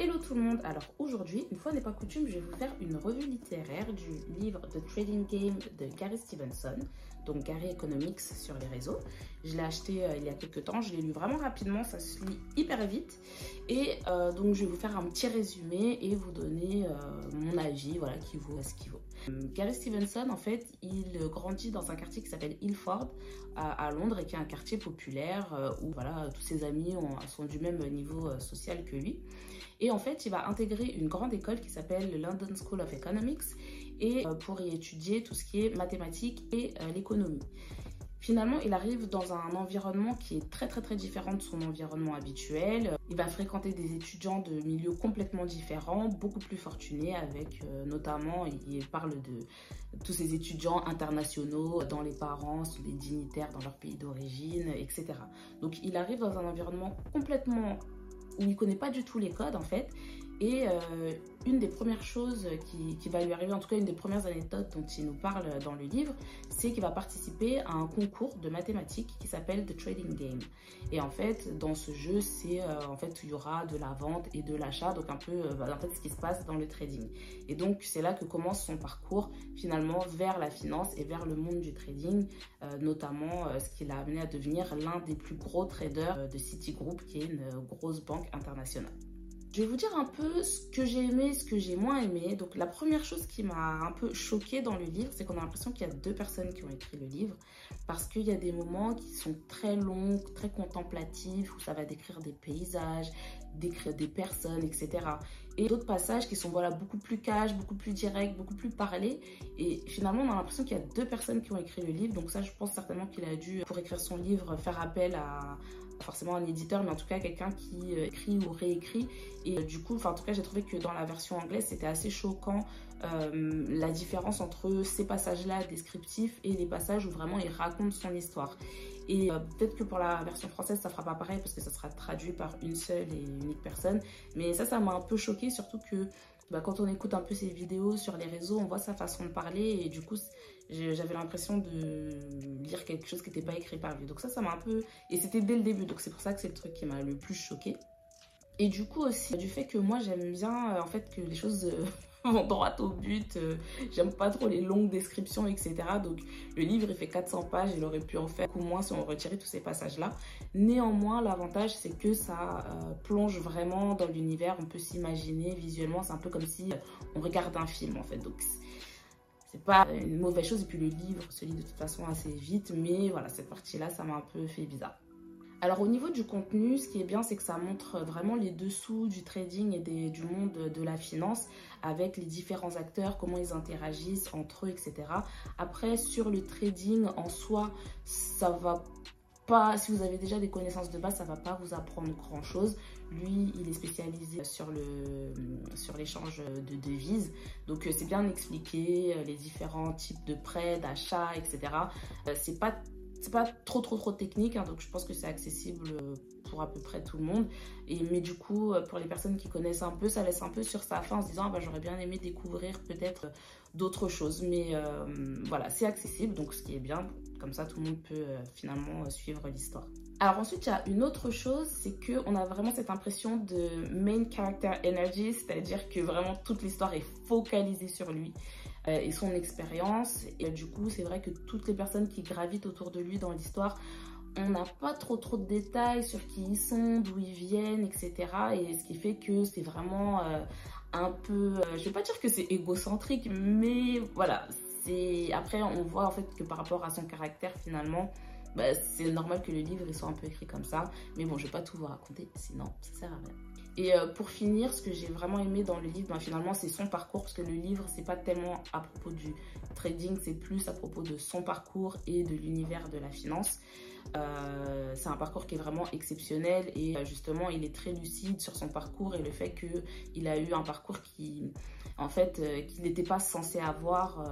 Hello tout le monde, alors aujourd'hui, une fois n'est pas coutume, je vais vous faire une revue littéraire du livre The Trading Game de Gary Stevenson, donc Gary Economics sur les réseaux. Je l'ai acheté il y a quelques temps, je l'ai lu vraiment rapidement, ça se lit hyper vite. Et donc je vais vous faire un petit résumé et vous donner mon avis, voilà, qui vaut ce qu'il vaut. Gary Stevenson, en fait, il grandit dans un quartier qui s'appelle Ilford à Londres et qui est un quartier populaire où voilà, tous ses amis sont du même niveau social que lui. Et en fait, il va intégrer une grande école qui s'appelle le London School of Economics et pour y étudier tout ce qui est mathématiques et l'économie. Finalement, il arrive dans un environnement qui est très différent de son environnement habituel. Il va fréquenter des étudiants de milieux complètement différents, beaucoup plus fortunés, avec notamment, il parle de tous ces étudiants internationaux dont les parents sont des dignitaires dans leur pays d'origine, etc. Donc il arrive dans un environnement complètement où il ne connaît pas du tout les codes en fait. Et une des premières choses qui va lui arriver, en tout cas une des premières anecdotes dont il nous parle dans le livre, c'est qu'il va participer à un concours de mathématiques qui s'appelle The Trading Game. Et en fait, dans ce jeu, c'est en fait il y aura de la vente et de l'achat, donc un peu en fait ce qui se passe dans le trading. Et donc c'est là que commence son parcours finalement vers la finance et vers le monde du trading, notamment ce qui l'a amené à devenir l'un des plus gros traders de Citigroup, qui est une grosse banque internationale. Je vais vous dire un peu ce que j'ai aimé, ce que j'ai moins aimé. Donc la première chose qui m'a un peu choquée dans le livre, c'est qu'on a l'impression qu'il y a deux personnes qui ont écrit le livre, parce qu'il y a des moments qui sont très longs, très contemplatifs, où ça va décrire des paysages, décrire des personnes, etc. Et d'autres passages qui sont voilà, beaucoup plus cash, beaucoup plus directs, beaucoup plus parlés. Et finalement, on a l'impression qu'il y a deux personnes qui ont écrit le livre. Donc ça, je pense certainement qu'il a dû, pour écrire son livre, faire appel à forcément un éditeur, mais en tout cas quelqu'un qui écrit ou réécrit. Et du coup, en tout cas, j'ai trouvé que dans la version anglaise, c'était assez choquant la différence entre ces passages-là descriptifs et les passages où vraiment il raconte son histoire. Et peut-être que pour la version française, ça fera pas pareil parce que ça sera traduit par une seule et unique personne. Mais ça m'a un peu choquée, surtout que quand on écoute un peu ses vidéos sur les réseaux, on voit sa façon de parler et du coup, j'avais l'impression de lire quelque chose qui n'était pas écrit par lui. Donc ça m'a un peu... Et c'était dès le début, donc c'est pour ça que c'est le truc qui m'a le plus choquée. Et du coup aussi, du fait que moi j'aime bien en fait que les choses vont droit au but, j'aime pas trop les longues descriptions, etc. Donc le livre il fait 400 pages, il aurait pu en faire beaucoup moins si on retirait tous ces passages-là. Néanmoins, l'avantage c'est que ça plonge vraiment dans l'univers, on peut s'imaginer visuellement, c'est un peu comme si on regarde un film en fait. Donc c'est pas une mauvaise chose, et puis le livre se lit de toute façon assez vite, mais voilà, cette partie-là, ça m'a un peu fait bizarre. Alors au niveau du contenu, ce qui est bien, c'est que ça montre vraiment les dessous du trading et du monde de la finance avec les différents acteurs, comment ils interagissent entre eux, etc. Après, sur le trading en soi, ça va pas, si vous avez déjà des connaissances de base, ça va pas vous apprendre grand chose. Lui, il est spécialisé sur l'échange de devises. Donc c'est bien expliqué, les différents types de prêts, d'achats, etc. C'est pas trop technique, hein, donc je pense que c'est accessible pour à peu près tout le monde. Mais du coup, pour les personnes qui connaissent un peu, ça laisse un peu sur sa faim en se disant j'aurais bien aimé découvrir peut-être d'autres choses. Mais voilà, c'est accessible, donc ce qui est bien, comme ça tout le monde peut finalement suivre l'histoire. Alors ensuite, il y a une autre chose, c'est qu'on a vraiment cette impression de main character energy, c'est-à-dire que vraiment toute l'histoire est focalisée sur lui et son expérience. Et du coup, c'est vrai que toutes les personnes qui gravitent autour de lui dans l'histoire, on n'a pas trop de détails sur qui ils sont, d'où ils viennent, etc. Et ce qui fait que c'est vraiment un peu, je vais pas dire que c'est égocentrique, mais voilà. Après, on voit en fait que par rapport à son caractère, finalement, c'est normal que le livre il soit un peu écrit comme ça. Mais bon, je vais pas tout vous raconter, sinon ça sert à rien. Et pour finir, ce que j'ai vraiment aimé dans le livre, finalement, c'est son parcours, parce que le livre, c'est pas tellement à propos du trading, c'est plus à propos de son parcours et de l'univers de la finance. C'est un parcours qui est vraiment exceptionnel et justement, il est très lucide sur son parcours et le fait qu'il a eu un parcours qui, en fait, qu'il n'était pas censé avoir.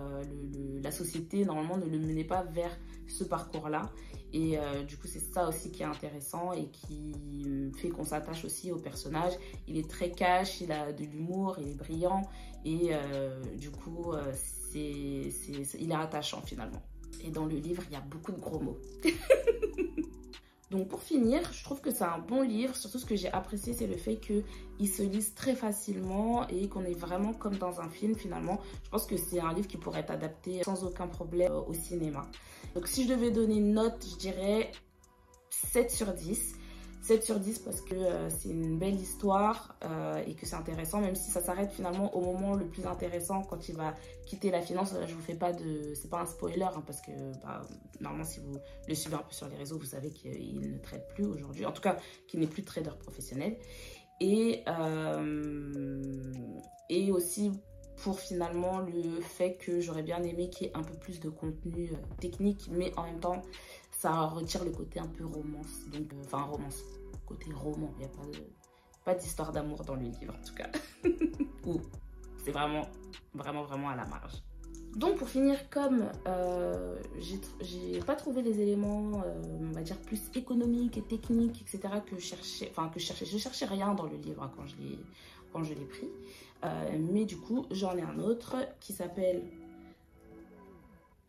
La société, normalement, ne le menait pas vers ce parcours-là. Et du coup, c'est ça aussi qui est intéressant et qui fait qu'on s'attache aussi au personnage. Il est très cash, il a de l'humour, il est brillant et du coup, il est attachant finalement. Et dans le livre, il y a beaucoup de gros mots. Donc pour finir, je trouve que c'est un bon livre. Surtout ce que j'ai apprécié, c'est le fait qu'il se lise très facilement et qu'on est vraiment comme dans un film finalement. Je pense que c'est un livre qui pourrait être adapté sans aucun problème au cinéma. Donc si je devais donner une note, je dirais 7 sur 10. 7 sur 10 parce que c'est une belle histoire et que c'est intéressant, même si ça s'arrête finalement au moment le plus intéressant quand il va quitter la finance. Là, je vous fais pas de... C'est pas un spoiler hein, parce que normalement si vous le suivez un peu sur les réseaux, vous savez qu'il ne traite plus aujourd'hui. En tout cas, qu'il n'est plus trader professionnel. Et aussi pour finalement le fait que j'aurais bien aimé qu'il y ait un peu plus de contenu technique, mais en même temps, ça retire le côté un peu romance. Donc, enfin, romance, côté roman. Il n'y a pas d'histoire d'amour dans le livre, en tout cas. Ou c'est vraiment à la marge. Donc, pour finir, comme j'ai pas trouvé les éléments, on va dire, plus économiques et techniques, etc., que je cherchais. Je cherchais rien dans le livre hein, quand je l'ai pris. Mais du coup, j'en ai un autre qui s'appelle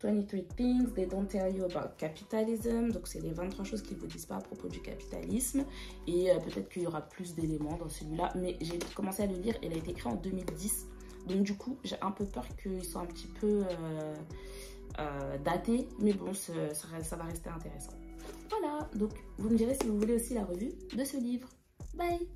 23 Things They Don't Tell You About Capitalism. Donc c'est les 23 choses qu'ils ne vous disent pas à propos du capitalisme. Et peut-être qu'il y aura plus d'éléments dans celui-là. Mais j'ai commencé à le lire et il a été écrit en 2010. Donc du coup, j'ai un peu peur qu'il soit un petit peu daté. Mais bon, ça va rester intéressant. Voilà, donc vous me direz si vous voulez aussi la revue de ce livre. Bye!